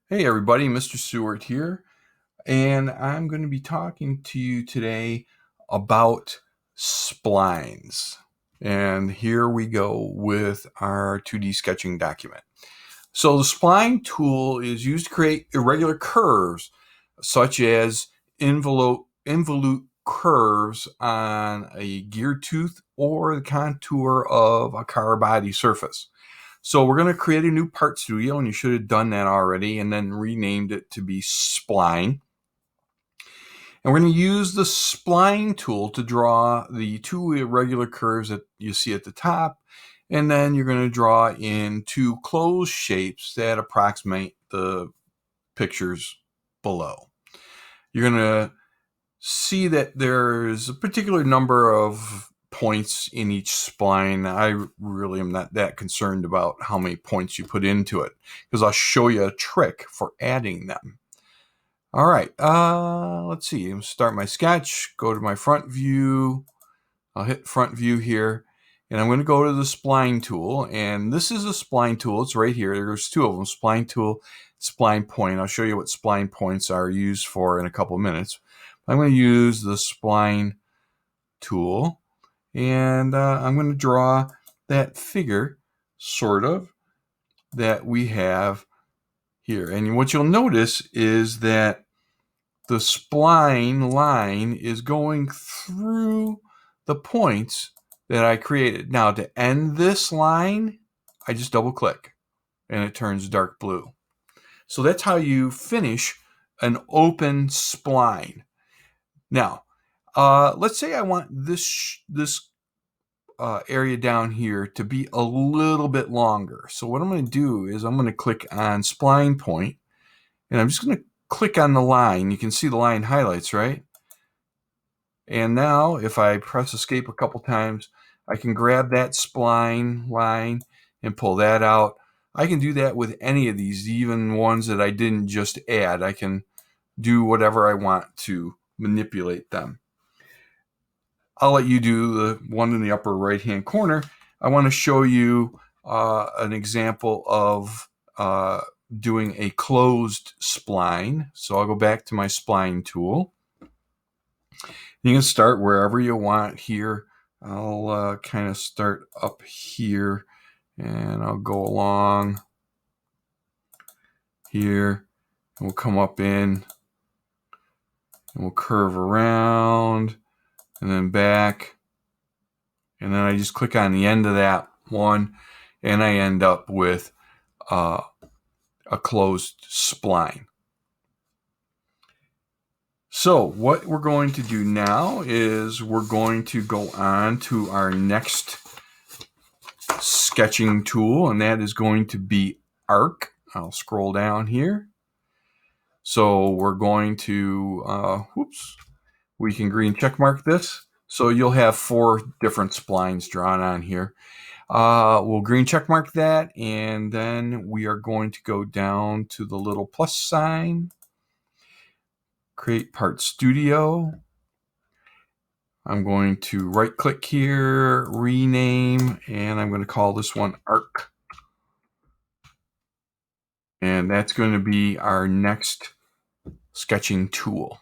Hey everybody, Mr. Seward here, and I'm going to be talking to you today about splines. And here we go with our 2D sketching document. So the spline tool is used to create irregular curves, such as involute curves on a gear tooth or the contour of a car body surface. So we're going to create a new part studio, and you should have done that already, and then renamed it to be Spline. And we're going to use the Spline tool to draw the two irregular curves that you see at the top, and then you're going to draw in two closed shapes that approximate the pictures below. You're going to see that there's a particular number of points in each spline. I really am not that concerned about how many points you put into it, because I'll show you a trick for adding them. All right, let's see. I'll start my sketch, go to my front view. I'll hit front view here, and I'm going to go to the spline tool. And this is a spline tool. It's right here. There's two of them, spline tool, spline point. I'll show you what spline points are used for in a couple minutes. I'm going to use the spline tool, and I'm going to draw that figure, sort of, that we have here. And what you'll notice is that the spline line is going through the points that I created. Now, to end this line, I just double click and it turns dark blue. So that's how you finish an open spline. Now, let's say I want this area down here to be a little bit longer. So what I'm going to do is I'm going to click on spline point, and I'm just going to click on the line. You can see the line highlights, right? And now if I press escape a couple times, I can grab that spline line and pull that out. I can do that with any of these, even ones that I didn't just add. I can do whatever I want to manipulate them. I'll let you do the one in the upper right hand corner. I want to show you an example of doing a closed spline. So I'll go back to my spline tool. You can start wherever you want here. I'll kind of start up here, and I'll go along here, and we'll come up in, and we'll curve around, and then back, and then I just click on the end of that one, and I end up with a closed spline. So what we're going to do now is we're going to go on to our next sketching tool, and that is going to be Arc. I'll scroll down here. So we're going to, we can green check mark this. So you'll have 4 different splines drawn on here. We'll green check mark that, and then we are going to go down to the little plus sign, create part studio. I'm going to right click here, rename, and I'm going to call this one Arc. And that's going to be our next sketching tool.